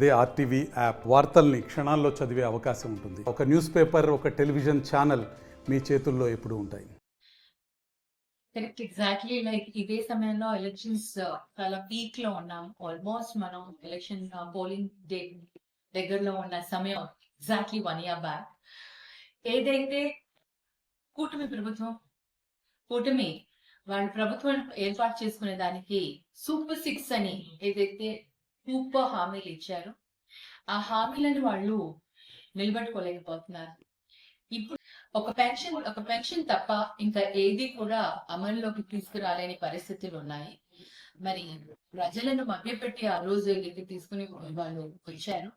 అదే RTV app వార్తల్ని క్షణాల్లో చదివే అవకాశం ఉంటుంది. ఒక న్యూస్ పేపర్, ఒక టెలివిజన్ ఛానల్ మీ చేతుల్లో ఎప్పుడూ ఉంటాయి. Correct, exactly. లైక్ ఇదే సమయంలో ఎలక్షన్స్ చాలా పీక్ లో ఉన్నాం. ఆల్మోస్ట్ మనం ఎలక్షన్ పోలింగ్ డే దగ్గరలో ఉన్న సమయం ఎగ్జాక్ట్లీ 1 year బ్యాక్. ఏదైతే కూటమి వాళ్ళ ప్రభుత్వం ఏర్పాటు చేసుకునే దానికి సూపర్ 6 అని ఏదైతే సూపర్ హామీలు ఇచ్చారో ఆ హామీలను వాళ్ళు నిలబెట్టుకోలేకపోతున్నారు. ఇప్పుడు ఒక పెన్షన్ తప్ప ఇంకా ఏది కూడా అమల్లోకి తీసుకురాలేని పరిస్థితులు ఉన్నాయి. మరి ప్రజలను మభ్యపెట్టి ఆ రోజు ఏదైతే తీసుకుని వాళ్ళు వచ్చారు,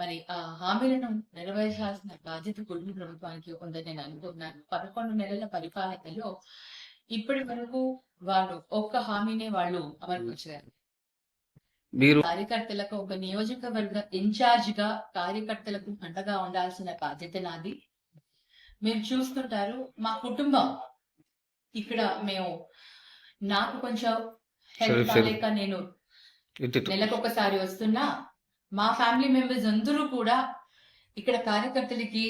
మరి ఆ హామీలను నెరవేర్చాల్సిన బాధ్యత కుటుంబ ప్రభుత్వానికి ఉందని నేను అనుకుంటున్నాను. 11 నెలల పరిపాలనలో ఇప్పటి వరకు వాళ్ళు ఒక్క హామీనే వాళ్ళు అమలుపరిచారు. కార్యకర్తలకు ఒక నియోజకవర్గ ఇన్ఛార్జ్ గా కార్యకర్తలకు అండగా ఉండాల్సిన బాధ్యత నాది. మీరు చూస్తుంటారు, మా కుటుంబం ఇక్కడ నాకు కొంచెం హెల్త్ కాలేక నేను నెలకొకసారి వస్తున్నా. మా ఫ్యామిలీ మెంబర్స్ అందరూ కూడా ఇక్కడ కార్యకర్తలకి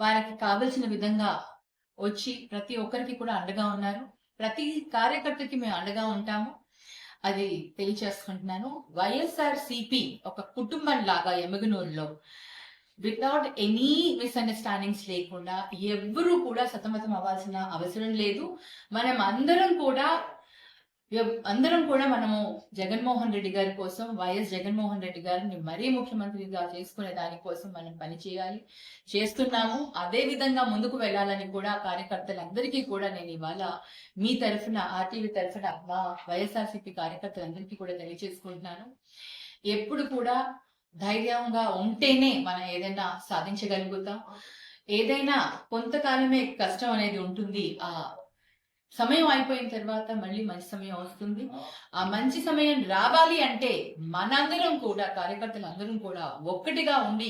వారికి కావలసిన విధంగా వచ్చి ప్రతి ఒక్కరికి కూడా అండగా ఉన్నారు. ప్రతి కార్యకర్తకి మేము అండగా ఉంటాము, అది తెలియచేసుకుంటున్నాను. వైఎస్ఆర్సీపీ ఒక కుటుంబం లాగా ఎమ్మిగనూరులో వితౌట్ ఎనీ మిస్అండర్స్టాండింగ్స్ లేకుండా ఎవ్వరూ కూడా సతమతం అవ్వాల్సిన అవసరం లేదు. అందరం కూడా మనము జగన్మోహన్ రెడ్డి గారి కోసం, వైఎస్ జగన్మోహన్ రెడ్డి గారిని మరీ ముఖ్యమంత్రిగా చేసుకునే దానికోసం మనం పని చేస్తున్నాము. అదే విధంగా ముందుకు వెళ్ళాలని కూడా కార్యకర్తలందరికీ కూడా నేను ఇవాళ మీ తరఫున, ఆర్టీవీ తరఫున మా వైఎస్ఆర్సీపీ కార్యకర్తలందరికీ కూడా తెలియజేసుకుంటున్నాను. ఎప్పుడు కూడా ధైర్యంగా ఉంటేనే మనం ఏదైనా సాధించగలుగుతాం. ఏదైనా కొంతకాలమే కష్టం అనేది ఉంటుంది. ఆ సమయం అయిపోయిన తర్వాత మళ్ళీ మంచి సమయం వస్తుంది. ఆ మంచి సమయం రావాలి అంటే మనందరం కూడా, కార్యకర్తలందరం కూడా ఒక్కటిగా ఉండి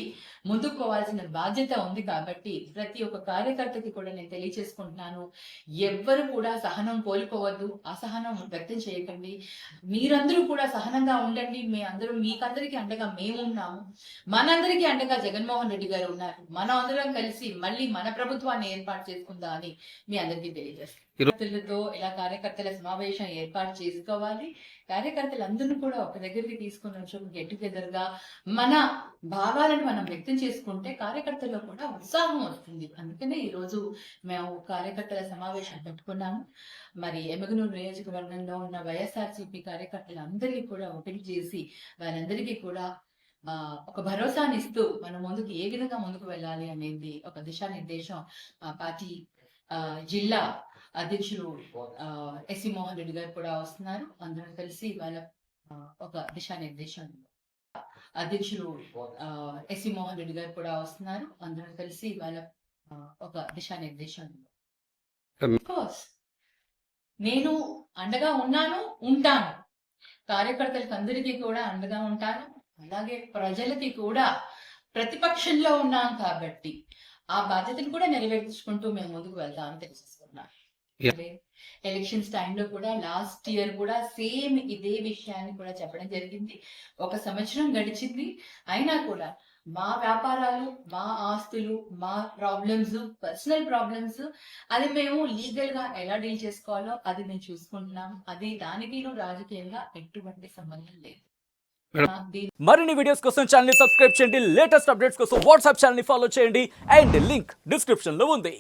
ముందుకు పోవాల్సిన బాధ్యత ఉంది. కాబట్టి ప్రతి ఒక్క కార్యకర్తకి కూడా నేను తెలియచేసుకుంటున్నాను, ఎవ్వరు కూడా సహనం కోల్పోవద్దు, అసహనం వ్యక్తం చేయకండి. మీరందరూ కూడా సహనంగా ఉండండి. మీకందరికీ అండగా మేము ఉన్నాము. మనందరికీ అండగా జగన్మోహన్ రెడ్డి గారు ఉన్నారు. మనం అందరం కలిసి మళ్ళీ మన ప్రభుత్వాన్ని ఏర్పాటు చేసుకుందా అని మీ అందరికీ తెలియజేస్తాం. ఇలా కార్యకర్తల సమావేశం ఏర్పాటు చేసుకోవాలి. కార్యకర్తలందరినీ కూడా ఒక దగ్గరికి తీసుకుని వచ్చి గెట్ టుగెదర్ గా మన భావాలను మనం వ్యక్తం చేసుకుంటే కార్యకర్తల్లో కూడా ఉత్సాహం వస్తుంది. అందుకనే ఈ రోజు మేము కార్యకర్తల సమావేశం పెట్టుకున్నాము. మరి ఎమ్మిగనూరు నియోజకవర్గంలో ఉన్న వైఎస్ఆర్సీపీ కార్యకర్తలందరికీ కూడా ఒకటి చేసి వారందరికీ కూడా ఒక భరోసాని ఇస్తూ మనం ముందుకు ఏ విధంగా ముందుకు వెళ్ళాలి అనేది ఒక దిశానిర్దేశం పార్టీ జిల్లా అధ్యక్షులు ఎస్సి మోహన్ రెడ్డి గారు కూడా వస్తున్నారు. అందరం కలిసి వాళ్ళ ఒక దిశానిర్దేశం అధ్యక్షులు ఎస్సి మోహన్ రెడ్డి గారు కూడా వస్తున్నారు. అందరం కలిసి వాళ్ళ ఒక దిశానిర్దేశం. నేను అండగా ఉంటాను. కార్యకర్తలకు అందరికీ కూడా అండగా ఉంటాను. అలాగే ప్రజలకి కూడా ప్రతిపక్షంలో ఉన్నాం కాబట్టి ఆ బాధ్యతను కూడా నెరవేర్చుకుంటూ మేము ముందుకు వెళ్తామని తెలుసుకున్నాను. ఎలక్షన్స్ టైంలో కూడా లాస్ట్ ఇయర్ కూడా సేమ్ ఇదే విషయాన్ని కూడా చెప్పడం జరిగింది. 1 సంవత్సరం గడిచింది, అయినా కూడా మా వ్యాపారాలు, మా ఆస్తులు, మా ప్రాబ్లమ్స్, పర్సనల్ ప్రాబ్లమ్స్, అది మేము లీగల్ గా ఎలా డీల్ చేసుకోవాలో అది మేము చూసుకుంటున్నాం. అది దానికి రాజకీయంగా ఎటువంటి సంబంధం లేదు. మరిన్ని వీడియోస్ కోసం ఛానల్ ని సబ్స్క్రైబ్ చేయండి. లేటెస్ట్ అప్డేట్స్ కోసం వాట్సాప్ ఛానల్ ని ఫాలో చేయండి. అండ్ లింక్ డిస్క్రిప్షన్ లో ఉంది.